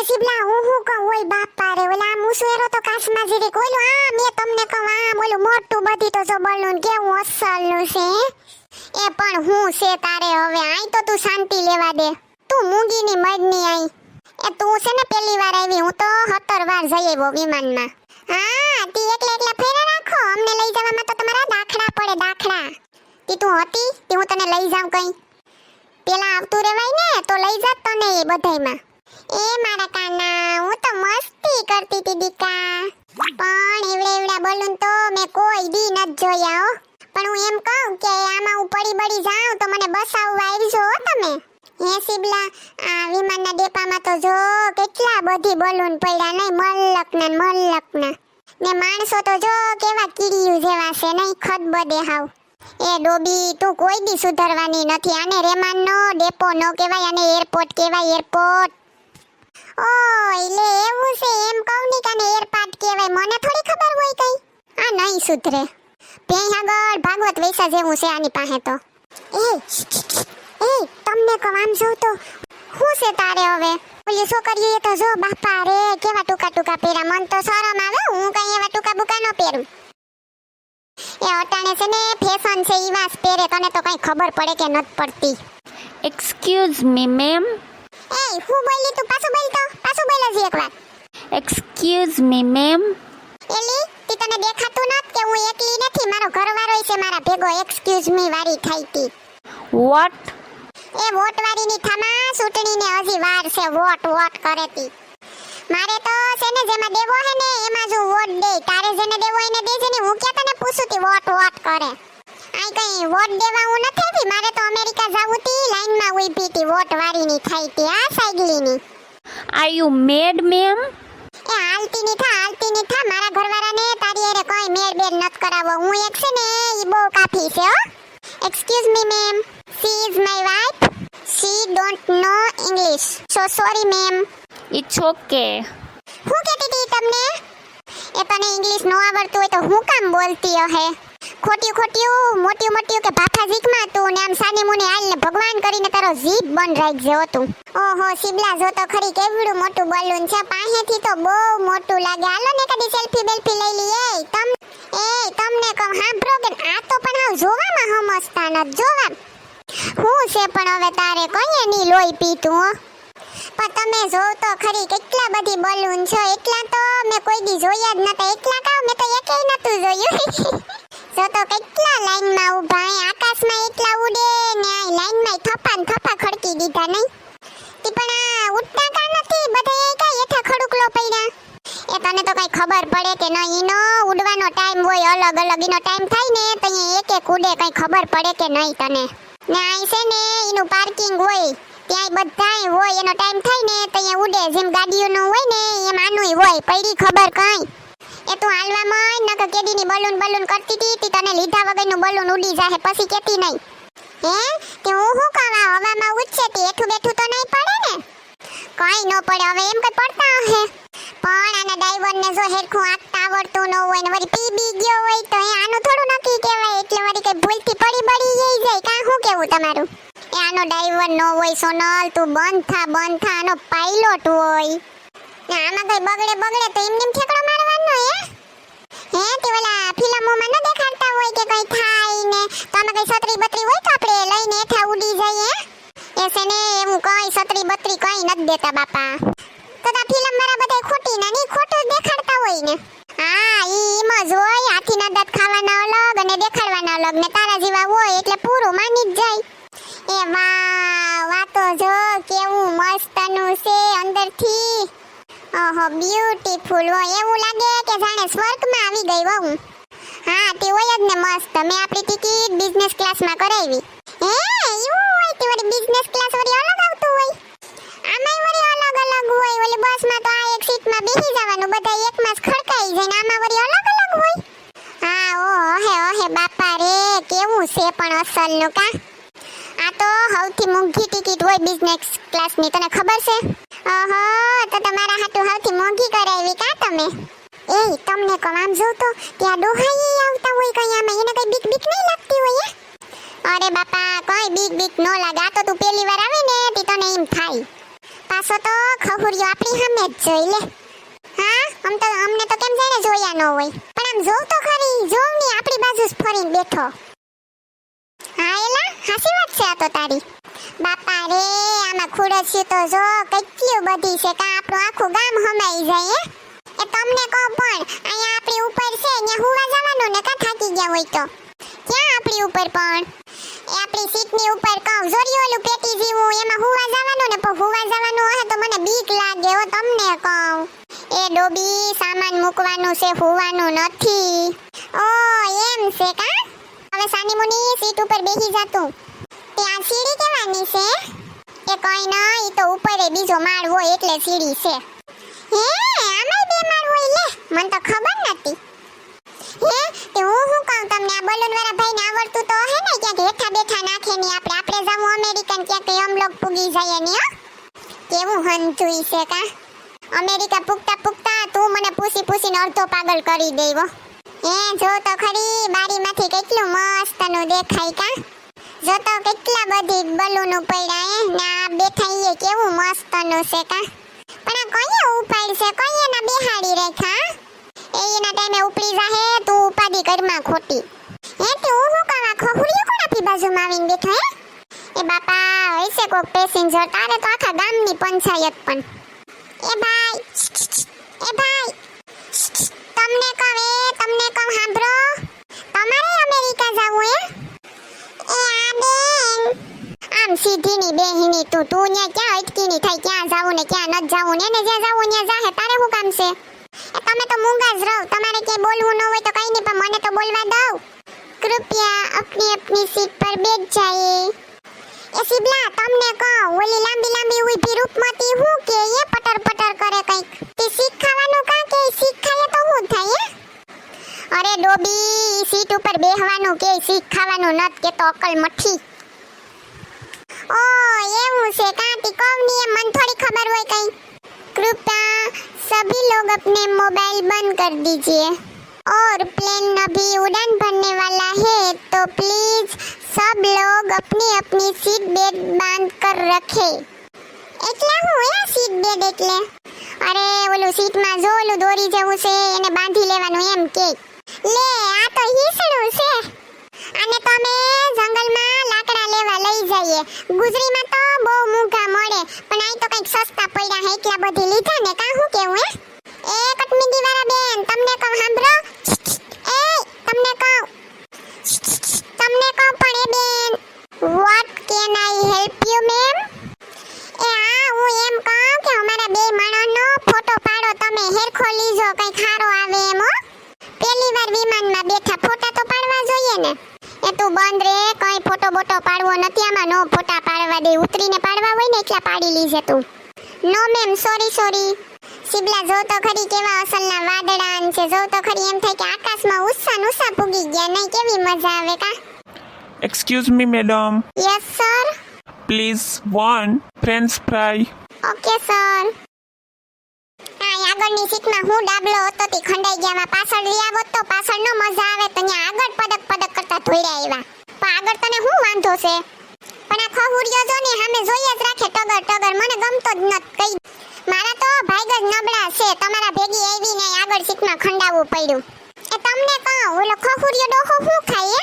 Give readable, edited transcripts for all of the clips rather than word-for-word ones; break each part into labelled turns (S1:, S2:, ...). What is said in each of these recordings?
S1: એ શિબલા હું કહું ઓય બાપા રે ઓલા મુસવેરો તો કાસમાં જીરી કોઈલું મેં તમને કહું ઓલું મોટું બધી તો જો બળનું કેવું અસલનું છે એ પણ હું છે તારે હવે આઈ તો તું શાંતિ લેવા દે તું મૂંગીની મડની આઈ એ તું છે ને પહેલી વાર આવી હું તો 17 વાર જઈ આવ્યો વિમાનમાં તી એકલા ફેરા રાખો અમને લઈ જવામાં તો તમારા દાખલા પડે દાખલા તી તું હતી તી હું તને લઈ જાઉં કઈ પેલા આવતું રેવાય ને તો લઈ જાત તને એ બધાયમાં એ મારા કાના હું તો મસ્તી કરતી હતી દીકા પણ એવડા બલૂન તો મેં કોઈ દી ન જોયા હો પણ હું એમ કહું કે આમાં હું પડી જાઉં તો મને બસાવવા આવજો તમે હે શિબલા આ વિમાનના ડેપામાં તો જો કેટલા બધી બલૂન પડ્યા નહીં મલકના ને માણસો તો જો કેવા કીડીયું જેવા છે નહીં ખદબદે હાવ એ ડોબી તું કોઈ દી સુધરવાની નથી આને રેમાનનો ડેપો નો કહેવાય અને એરપોર્ટ કહેવાય એરપોર્ટ ઓય લે એવું છે એમ કહું ની કાને એરપાટ કહેવાય મને થોડી ખબર હોય કઈ આ નહીં સુધરે પેય આગળ ભાગવત વૈસા જેવું છે આની પાસે તો એ તમને કહું આમ જોઉં તો હું છે તારે હવે ઓલી છોકરીઓ તો જો બાપા રે કેવા ટૂંકા પહેરા મન તો શરમ આવે હું કઈ એવા ટૂંકા બુકા ન પહેરું એ અટાણે છે ને ફેશન છે ઈ વાસ પહેરે તને તો કઈ ખબર પડે કે નત પડતી
S2: Excuse me, ma'am.
S1: એ હું બોલી તું પાછું બોલ જ એકવાર
S2: Excuse me, ma'am.
S1: એલી તી તને દેખાતું નત કે હું એકલી નથી મારો ઘરવાળો છે મારા ભેગો એક્સક્યુઝ મી વાળી થઈ તી
S2: What?
S1: એ વોટ વાળીની થામા ચૂંટણીને હજી વાર છે વોટ કરે તી મારે તો છે ને જેમાં દેવો હે ને એમાં જો વોટ દે તારે જેને દેવો એને દેજે ને હું ક્યાં તને પૂછું તી વોટ કરે આઈ કઈ વોટ દેવા હું નથી આવી મારે તો અમેરિકા જાવું તી લાઈનમાં ઊભી તી વોટ વાળીની થઈ તી આ સાઈગલીની
S2: Are you mad, ma'am?
S1: એ હાલતી ની થા મારા ઘરવાળાને તારી હારે કોઈ મેળ બેર નત કરાવો હું એક છે ને ઈ બહુ કાફી છે હો excuse me ma'am she is my wife she don't know english so sorry ma'am
S2: It's okay.
S1: હું કહેતી હતી તમને એ તને ઇંગ્લિશ નો આવડતું હોય તો હું કામ બોલતી હે મોટી કે ભાફા જીકમાં તું ને આમ સાની મુની હાલને ભગવાન કરીને તારો જીભ બંધ રાખજે હો તું ઓહો શિબલા જો તો ખરી કેવડું મોટું બલૂન છે પાસેથી તો બહુ મોટું લાગે હાલો ને કદી સેલ્ફી બેલ્ફી લઈ લઈએ તમને કહું હાંભળો કે આ તો પણ હાવ જોવામાં હમસતા ન જોવા હું છે પણ હવે તારે કઈ ની લોહી પીતું હો પણ તમે જોવ તો ખરી કેટલા બધી બલૂન છે એટલા તો મેં કોઈ દી જોયા જ નતા એટલા કાવ મેં તો એકેય નતું જોયું જો તો કેટલા લાઈનમાં ઊભા આકાશમાં એટલા ઉડે ને આ લાઈનમાં થપ્પા ખડકી દીધા નહીં તી પણ આ ઉડતા કા નથી બધા કઈ એઠા ખડુકલો પડ્યા એ તને તો કઈ ખબર પડે કે ન ઈનો ઉડવાનો ટાઈમ હોય અલગ ઈનો ટાઈમ થાય ને તો એક ઉડે કઈ ખબર પડે કે નહીં તને ને આઈ છે ને ઈનું પાર્કિંગ હોય ત્યાં બધાય હોય એનો ટાઈમ થાય ને તો અહીંયા ઉડે જેમ ગાડીઓનું હોય ને એમ આનુંય હોય પડી ખબર કઈ એ તું હાલવામાં નક કેડીની બલૂન કરતી હતી તને લીધા વગરનું બલૂન ઉડી જાહે પછી કેતી નહીં હે તે હું શું કવા હવામાં ઉડશે તે એઠું બેઠું તો નહીં પડે ને કઈ ન પડે હવે એમ કઈ પડતા હે પણ આના ડ્રાઈવરને જો હેરખું આંકતા આવડતું ન હોય ને વળી પી ગયો હોય તો આનું થોડું નક્કી કહેવાય એટલે વળી કઈ ભૂલથી પડી જાય કાં શું કેવું તમારું એ આનો ડ્રાઈવર નો હોય સોનલ તું બંધ થા આનો પાયલોટ હોય ને આમાં કઈ બગડે તો એમને ઠેકડો મારવાનો હે તે ઓલા ફિલ્મોમાં ન દેખાડતા હોય કે કઈ થાય ને તો આમાં કઈ છત્રી બત્રી હોય તો આપણે લઈને એઠા ઉડી જઈએ એ છે ને એવું કઈ છત્રી બત્રી કઈ નથી દેતા બાપા તો આ ફિલ્મ મારા બધા ખોટી ના ની ખોટું દેખાડતા હોય ને ઈમ જ હોય હાથીના દાંત ખાવાના અલગ અને દેખાડવાના અલગ ને તારા જેવા હોય એટલે પૂરું માની જ જાય એ વાતો જો કેવું મસ્તનું છે અંદરથી ઓહો બ્યુટીફુલ હોય એવું લાગે કે જાણે સ્વર્ગમાં આવી ગઈ હું હા તે હોય જ ને મસ્ત મેં આપણી ટિકિટ બિઝનેસ ક્લાસમાં કરાવી એવું હોય તે વળી બિઝનેસ ક્લાસ વળી અલગ આવતું હોય આમાંય વળી અલગ હોય ઓલી બસમાં તો આ એક સીટમાં બેસી જવાનું બધા એકમાં જ ખડકાઈ જાય ને આમાં વળી અલગ હોય હા ઓહે બાપા રે કેવું છે પણ અસલનું કા આ તો સૌથી મોંઘી ટિકિટ હોય બિઝનેસ ક્લાસની તને ખબર છે ઓહો તો તમારા હાટુ સૌથી મોંઘી કરાવી કા તમે તમને કહું આમ જો તો ત્યાં ડોહાઈ આવતા હોય કઈ આમાં એને કઈ બીક નહીં લાગતી હોય અરે બાપા કઈ બીક નો લાગે આ તો તું પહેલી વાર આવે ને તી તને એમ થાય પાછો તો ખહુરિયો આપણી સામે જ જોઈ લે. હા અમને તો કેમ જાણે જોયા ન હોય, પણ આમ જોવ તો ખરી, જોવ ની આપણી બાજુ જ ફરીને બેઠો. હા એલા હાસી વાત છે આ તો તારી. બાપા રે આમાં ખુરશી તો જો કેટલી બધી છે કા આપણું આખું ગામ હમાઈ જાય. એ તમને કહું પણ અહીંયા આપણી ઉપર છે ત્યાં હુવા જવાનું ને કા થાકી ગયા હોય તો ક્યાં આપણી ઉપર પણ એ આપણી સીટની ઉપર કહું જોરી ઓલું પેટી જેવું એમાં હુવા જવાનું ને પણ હુવા જવાનું હે તો મને બીક લાગે હો તમને કહું. એ ડોબી સામાન મૂકવાનું છે હુવાનું નથી. ઓ એમ છે કા. હવે સાની મુની સીટ ઉપર બેસી જાતું. ત્યાં સીડી કેવાની છે? એ કઈ ના ઈ તો ઉપર બીજો માળ હોય એટલે સીડી છે. હે આમાંય બે માળ હોય લે, મને તો ખબર નતી. હે તે હું કહું તમને આ બલૂન વાળા ભાઈને આવડતું તો હે ને ક્યાંક હેઠા બેઠા નાખે ની આપણે જાવું અમેરિકન ક્યાંક અમલોક પૂગી જાય ની. હો કેવું હંધુઈ છે કા. અમેરિકા પૂગતા તું મને પૂછીને અડધો પાગલ કરી દેવો. હે જો તો ખરી બારીમાંથી કેટલું મસ્તનું દેખાય કા. જો તો કેટલા બધી બલૂન પડ્યા હે ના બેઠા ઈ કેવું મસ્તનું છે કા. પણ આ કઈએ ઉપાડશે કઈએ ના બેહાડી રેખા. એના ટાઈમે ઉપડી જાહે તું ઉપાડી ઘરમાં ખોટી. હે તે હું કહું આ ખહુરિયો કોણ આપી બાજુમાં આવીને બેઠો હે? એ બાપા હશે કોક પેસેન્જર. તારે તો આખા ગામની પંચાયત પણ. એ ભાઈ તમને કહું સાંભળો, તમારે અમેરિકા જાવું હે? એ આ બેન આમ સીધીની બેહીની તું ન્યા ક્યાં અટકીની થાય ક્યાં જાવું ને ક્યાં ન જાવું ને એને જ્યાં જાવું ન્યા જાહે તારે શું કામ છે? એ તમે તો મૂંગા જ રહો, તમારે ક્યાંય બોલવું ન હોય તો કઈ નહીં પણ મને તો બોલવા દો. કૃપયા अपनी सीट पर बैठ जाइए. એ સિબલા તમને કહું ઓલી લાંબી ઊભી રૂપમતી હું કે એ પટર કરે કઈક તે શીખવાનું કા કે શીખાય તો હું થાય? અરે ડોબી સીટ ઉપર બેહવાનું કે શીખવાનું નત કે તો અકલ મઠી. ઓ એવું છે કાંટી કોમની મન થોડી ખબર હોય કઈ. कृपया सभी लोग अपने मोबाइल बंद कर दीजिए और प्लेन अभी उड़ान भरने वाला है तो प्लीज सब लोग अपनी सीट बेल्ट बांध कर रखे. એટલે હું એ સીટ બેલ્ટ એટલે અરે ઓલું સીટમાં જો ઓલું દોરી જેવું છે એને બાંધી લેવાનું એમ કે. લે આ તો હીસણું છે. આને તો અમે જંગલમાં લાકડા લેવા લઈ જઈએ. ગુજરીમાં તો બહુ મૂંઘા મળે પણ આ તો કંઈક સસ્તા પડ્યા હે એટલા બધી લીધા ને કા હું કેવું હે? એ કટમીડી વાળા બેન તમને કહું સાંભળો. એ તમને કહું પણ એ બેન what can I help you ma'am? એ હા હું એમ કહું કે અમારા બે માણસનો ફોટો પાડો તમે હેરખો લીજો કંઈક ખારો આવે એમ. હો પહેલી વાર વિમાનમાં બેઠા ફોટા તો પાડવા જોઈએ ને. એ તું બંધ રે કઈ ફોટો બોટો પાડવો નથી આમાં. નો ફોટા પાડવા દે, ઉતરીને પાડવા હોય ને એટલા પાડી લીજે તું. નો મેમ સોરી. સિબલા જો તો ખરી કેવા અસલના વાદળાન છે. જો તો ખરી એમ થાય કે આકાશમાં ઉસ્સા પૂગી ગયા નહીં કેવી મજા આવે કા.
S3: Excuse me, madam.
S1: Yes sir.
S3: Please, one French fry.
S1: Okay sir. હા આગળની સીટમાં હું ડાબલો હતો તે ખંડાઈ ગયા. પાછળ લઈ આવો તો પાછળ નો મજા આવે તો ત્યાં આગળ પદક કરતા ધોઈરા આવ્યા. પણ આગળ તને શું વાંધો છે? પણ આ ખહુરિયો જો ને સામે જોઈએ જ રાખે ટગર મને ગમતો જ નત કઈ. મારા તો ભાઈગ જ નબળા છે. તમારા ભેગી આવીને આગળ સીટમાં ખંડાવવું પડ્યું. એ તમને કહું ઓલો ખહુરિયો ડોહો શું ખાય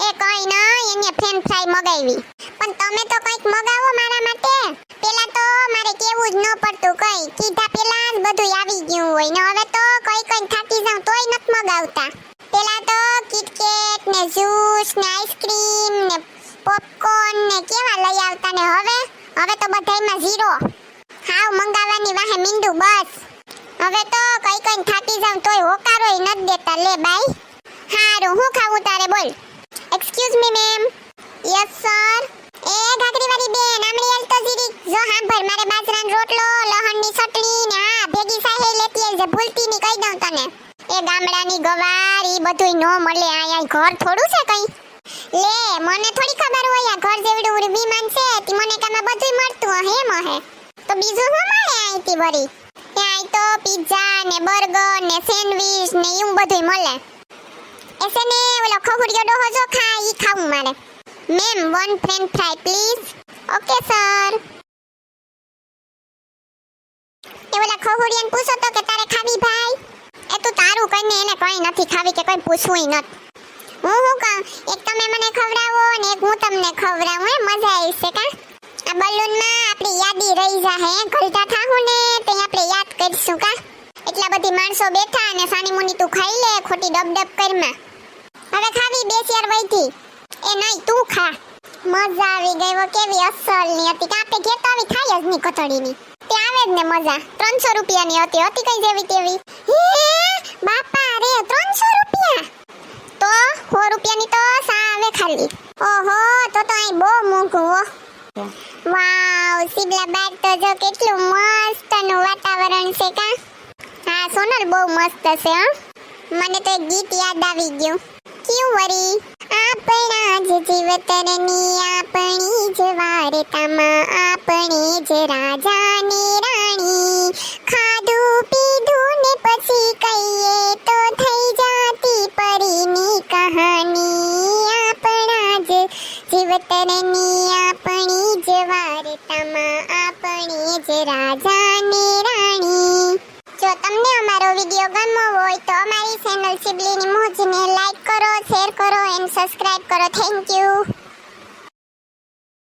S1: એ કઈ ના એને ફ્રેન્ચ ફ્રાઈ મગાવી. પણ તમે તો કંઈક મગાવો મારા માટે. પેલા તો મારે કેવું જ ન પડતું કઈ કીધા પેલા જ બધું આવી ગયું હોય ને હવે તો કઈ થાકી જાઉં તોય નત મગાવતા. પેલા તો કિટકેટ ને જ્યુસ ને આઈસ્ક્રીમ ને પોપકોર્ન ને કેવા લઈ આવતા ને હવે તો બધાયમાં ઝીરો. હાવ મંગાવવાની વાહે મીંડું બસ. હવે તો કઈ થાકી જાઉં તોય હોકારોય નત દેતા. લે બાય હારું હું ખાવું તારે બોલ. Excuse me ma'am. Yes sir. એ ઘાઘરીવાળી બેન આમળી આલ તો જીરી જો સાંભળ મારે બાજરાનો રોટલો લહણની ચટણી ને હા ભેગી સાહે લેતી આવજે ભૂલતી ની કહી દઉં તને. એ ગામડાની ગવાર ઈ બધુંય નો મળે. આયા ઘર થોડું છે કઈ. લે મને થોડી ખબર હોય આ ઘર જેવડું વિમાન છે તી મને કામાં બધુંય મળતું હે મહે તો બીજું શું મળે આઈતી વરી. ત્યાં તો પિઝા ને બર્ગર ને સેન્ડવિચ ને એવું બધુંય મળે. એસે ને ઓલો ખહુરિયો ડોહો જો ખા ઈ ખાવું મારે. Ma'am 1 French fry please. Okay sir. બહુડિયાને પૂછો તો કે તારે ખાવી ભાઈ? એ તું તારું કઈને એને કઈ નથી ખાવી કે કઈ પૂછવું નથી. હું કહું એક તમે મને ખવડાવો અને એક હું તમને ખવડાવું, હે મજા આવશે કા? આ બલૂનમાં આપણી યાદી રહી જાહે, ઘલતા થાહું ને તે આપણે યાદ કરીશું કા? એટલા બધી માણસો બેઠા અને સાની મુની તું ખાઈ લે, ખોટી ડબ કરમાં. હવે ખાવી બે શેર વઈથી. એ નહીં તું ખા. મજા આવી ગઈ વો, કેવી અસલની હતી. કાપે ઘેર તો આવી થાય જ નહીં કથળીની. તે આવે જ ને મજા. 300 રૂપિયાની હતી કઈ જેવી તેવી. હે બાપા રે 300 રૂપિયા. તો 100 રૂપિયાની તો સા આવે ખાલી. ઓહો તો અહીં બહુ મોંઘું હો. વાવ સિબલા બાર તો જો કેટલું મસ્તનું વાતાવરણ છે કા? હા સોનલ બહુ મસ્ત છે હો. મને તો એક ગીત યાદ આવી ગયું. ક્યું વરી? આપણા જ જીવતરની આપણી જ વાર્તામાં આપણે જ રાજાની રાણી. ખાધું પીધું ને પછી કહીએ તો થઈ જાતી પરીની કહાની. આપણા જ જીવતરની આપણી જ વાર્તામાં આપણે જ રાજાની રાણી. જો તમને અમારો વિડિયો ગમ્યો હોય તો અમારી ચેનલ સિબલીની મોજને લાઈક કરો, શેર કરો એન્ડ સબસ્ક્રાઇબ કરો. Thank you.